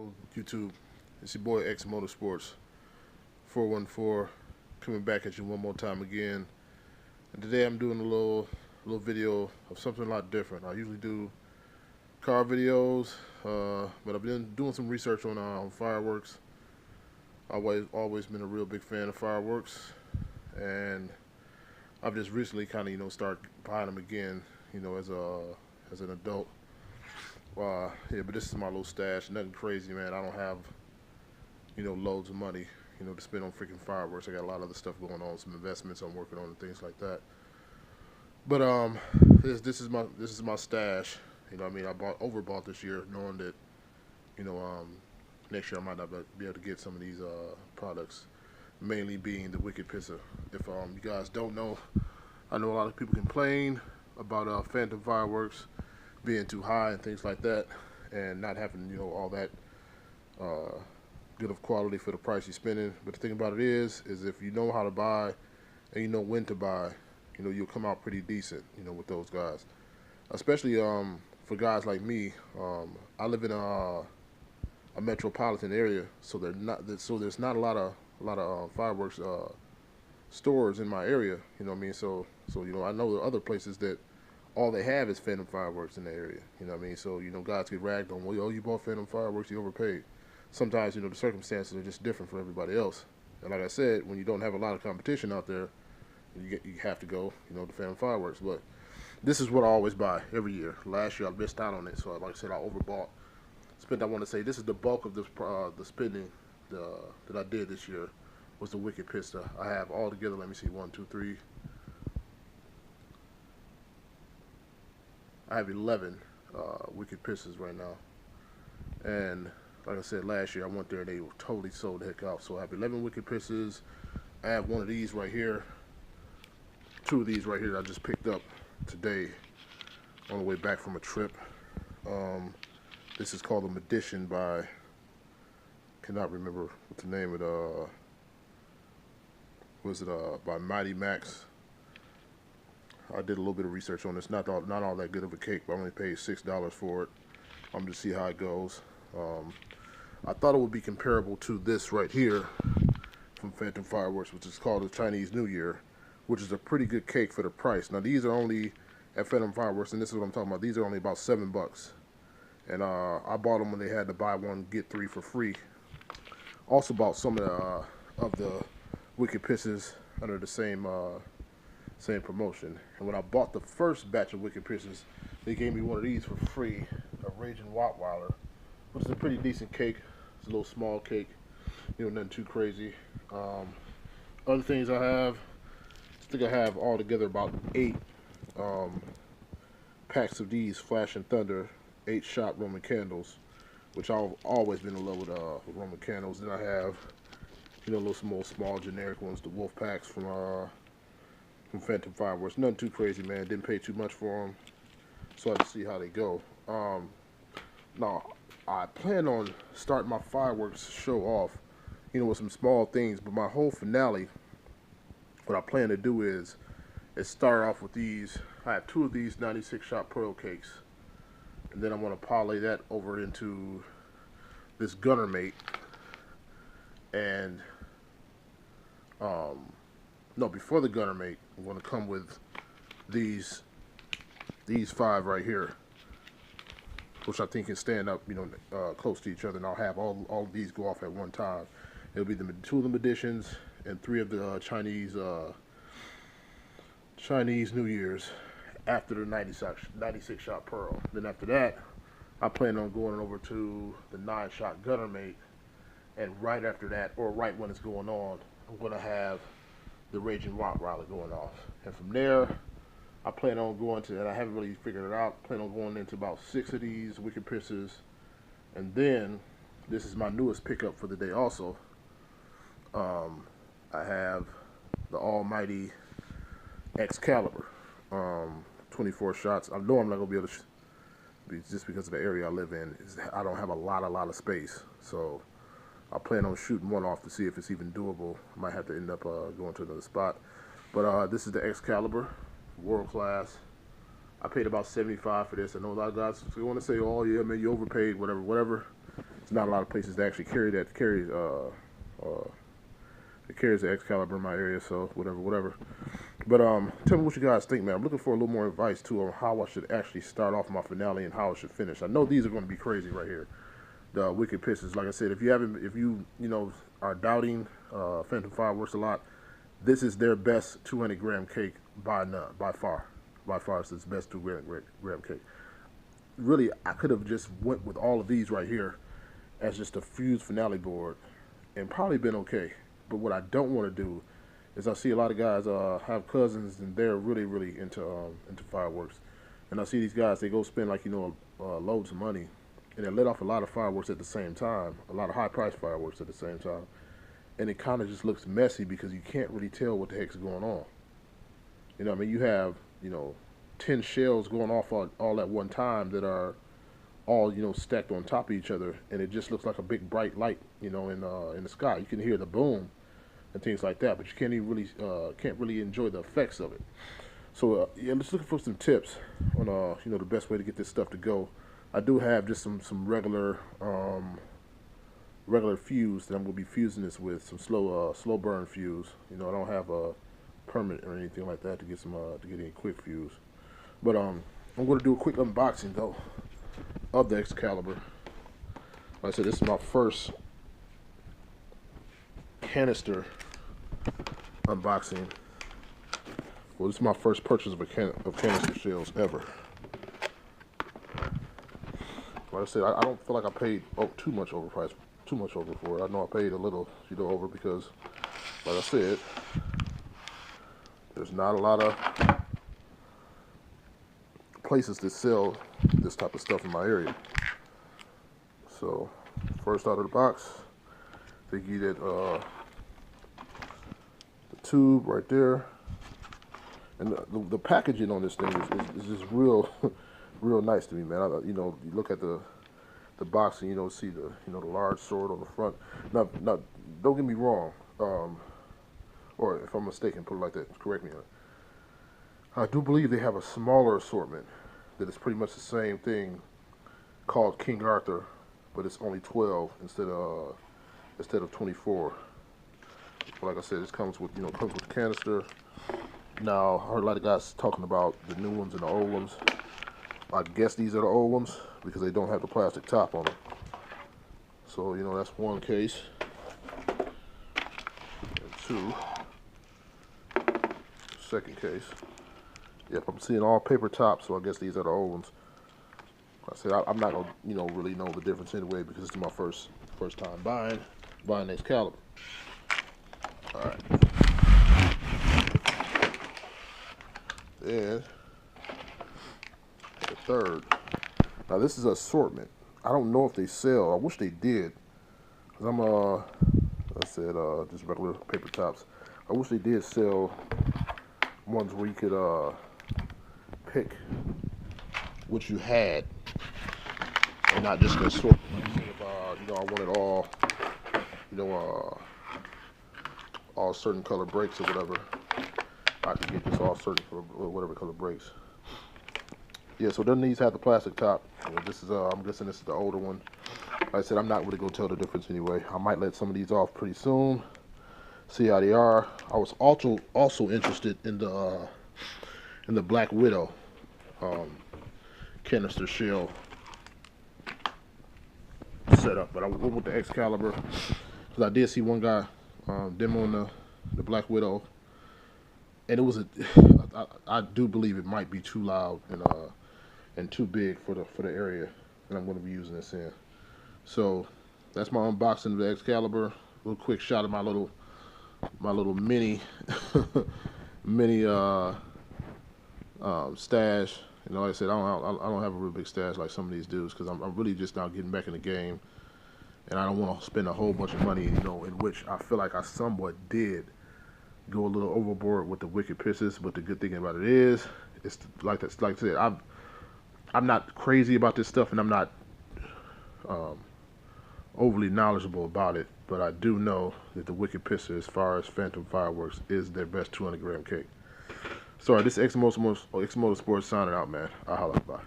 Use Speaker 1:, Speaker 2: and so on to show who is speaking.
Speaker 1: Hello, YouTube. It's your boy X Motorsports 414 coming back at you one more time again. And today I'm doing a little video of something a lot different. I usually do car videos, but I've been doing some research on fireworks. Always been a real big fan of fireworks, and I've just recently kind of start buying them again. As an adult. Yeah, but this is my little stash. Nothing crazy, man. I don't have, loads of money, to spend on freaking fireworks. I got a lot of other stuff going on, some investments I'm working on and things like that. But this is my stash. I mean, I overbought this year, knowing that, you know, um, next year I might not be able to get some of these products, mainly being the Wicked Pisser. If you guys don't know, I know a lot of people complain about phantom fireworks being too high and things like that, and not having all that good of quality for the price you're spending. But the thing about it is if you know how to buy and you know when to buy, you'll come out pretty decent, with those guys. Especially for guys like me. I live in a metropolitan area, so there's not a lot of fireworks stores in my area. You know what I mean? So I know there are other places that all they have is phantom fireworks in the area. You know what I mean? So guys get ragged on, well, you bought phantom fireworks, you overpaid. Sometimes the circumstances are just different for everybody else. And like I said, when you don't have a lot of competition out there, you have to go to phantom fireworks. But this is what I always buy every year. Last year I missed out on it, so like I said, I overbought. I want to say this is the bulk of this the spending that I did this year was the Wicked Pista. I have all together. Let me see, 1, 2, 3. I have 11 Wicked Pistas right now, and like I said, last year I went there and they were totally sold the heck out. So I have 11 Wicked Pistas. I have one of these right here, 2 of these right here that I just picked up today on the way back from a trip. This is called the Medition by, cannot remember what the name of by Mighty Max. I did a little bit of research on this. Not all that good of a cake, but I only paid $6 for it. I'm going to see how it goes. I thought it would be comparable to this right here from Phantom Fireworks, which is called the Chinese New Year, which is a pretty good cake for the price. Now these are only at Phantom Fireworks, and this is what I'm talking about. These are only about $7, and I bought them when they had to buy one get 3 for free. Also bought some of the Wicked Pisses under the same promotion. And when I bought the first batch of Wicked Pisses, they gave me one of these for free, a Raging Rottweiler, which is a pretty decent cake. It's a little small cake, nothing too crazy. Other things I think I have all together about 8 packs of these Flash and Thunder 8-shot Roman candles, which I've always been in love with Roman candles. Then I have, little small generic ones, the Wolf packs from Phantom Fireworks. Nothing too crazy, man. Didn't pay too much for them, so I had to see how they go. Now, I plan on starting my fireworks show off, with some small things, but my whole finale, what I plan to do is start off with these. I have 2 of these 96-shot pearl cakes, and then I want to parlay that over into this Gunner Mate, and no, before the Gunner Mate, I'm going to come with these 5 right here, which I think can stand up, close to each other, and I'll have all of these go off at one time. It'll be 2 of them editions and 3 of the Chinese New Year's after the 96-shot pearl. Then after that, I plan on going over to the 9-shot Gunner Mate, and right after that, or right when it's going on, I'm going to have the Raging Rottweiler going off. And from there, I plan on going to, and I haven't really figured it out, plan on going into about 6 of these Wicked Pisses. And then, this is my newest pickup for the day also. I have the almighty Excalibur, 24 shots. I know I'm not going to be able to, just because of the area I live in, I don't have a lot of space. So I plan on shooting one off to see if it's even doable. I might have to end up going to another spot. But this is the Excalibur, world class. I paid about $75 for this. I know a lot of guys want to say, oh yeah, man, you overpaid, whatever. There's not a lot of places that actually carry that carries it carries the Excalibur in my area, so whatever. But tell me what you guys think, man. I'm looking for a little more advice too on how I should actually start off my finale and how I should finish. I know these are going to be crazy right here. The Wicked Pisses. Like I said, if you are doubting Phantom Fireworks a lot, this is their best 200-gram cake by far. By far, it's its best 200-gram cake. Really, I could have just went with all of these right here as just a fused finale board and probably been okay. But what I don't want to do is I see a lot of guys have cousins and they're really into fireworks, and I see these guys, they go spend like loads of money and they let off a lot of fireworks at the same time, a lot of high-priced fireworks at the same time, and it kind of just looks messy because you can't really tell what the heck's going on. You know what I mean? You have 10 shells going off all at one time that are all stacked on top of each other, and it just looks like a big bright light in the sky. You can hear the boom and things like that, but you can't really enjoy the effects of it. So yeah, let's look for some tips on the best way to get this stuff to go. I do have just some regular fuse that I'm gonna be fusing this with, some slow burn fuse. I don't have a permit or anything like that to get any quick fuse. But I'm gonna do a quick unboxing though of the Excalibur. Like I said, this is my first canister unboxing. Well, this is my first purchase of canister shells ever. Like I said, I don't feel like I paid too much for it. I know I paid a little, over because, like I said, there's not a lot of places that sell this type of stuff in my area. So, first out of the box, they give you that the tube right there, and the packaging on this thing is just real nice to me, man. You look at the box and see the the large sword on the front. Now don't get me wrong, or if I'm mistaken, put it like that. Correct me on it. I do believe they have a smaller assortment that is pretty much the same thing, called King Arthur, but it's only 12 instead of 24. But like I said, this comes with the canister. Now I heard a lot of guys talking about the new ones and the old ones. I guess these are the old ones because they don't have the plastic top on them. So that's one case. And two, second case. Yep, I'm seeing all paper tops, so I guess these are the old ones. I said I'm not gonna really know the difference anyway because it's my first time buying Excalibur. All right. Then the third. Now this is assortment. I don't know if they sell. I wish they did. Cause I'm I said just regular paper tops. I wish they did sell ones where you could pick what you had and not just an assortment. Like if I wanted all certain color brakes or whatever, I could get just all certain whatever color brakes. Yeah, so doesn't these have the plastic top? This is I'm guessing this is the older one. Like I said, I'm not really gonna tell the difference anyway. I might let some of these off pretty soon, see how they are. I was also interested in the Black Widow canister shell setup, but I went with the Excalibur because I did see one guy demoing the Black Widow, and it was I do believe it might be too loud and too big for the area that I'm going to be using this in. So that's my unboxing of the Excalibur. A little quick shot of my little mini stash. Like I said, I don't have a real big stash like some of these dudes because I'm really just now getting back in the game, and I don't want to spend a whole bunch of money, in which I feel like I somewhat did go a little overboard with the Wicked Pisses. But the good thing about it is, it's like I said, I'm not crazy about this stuff, and I'm not overly knowledgeable about it, but I do know that the Wicked Pisser, as far as Phantom Fireworks, is their best 200-gram cake. Sorry, this is X Motorsports signing out, man. I'll holla. Bye.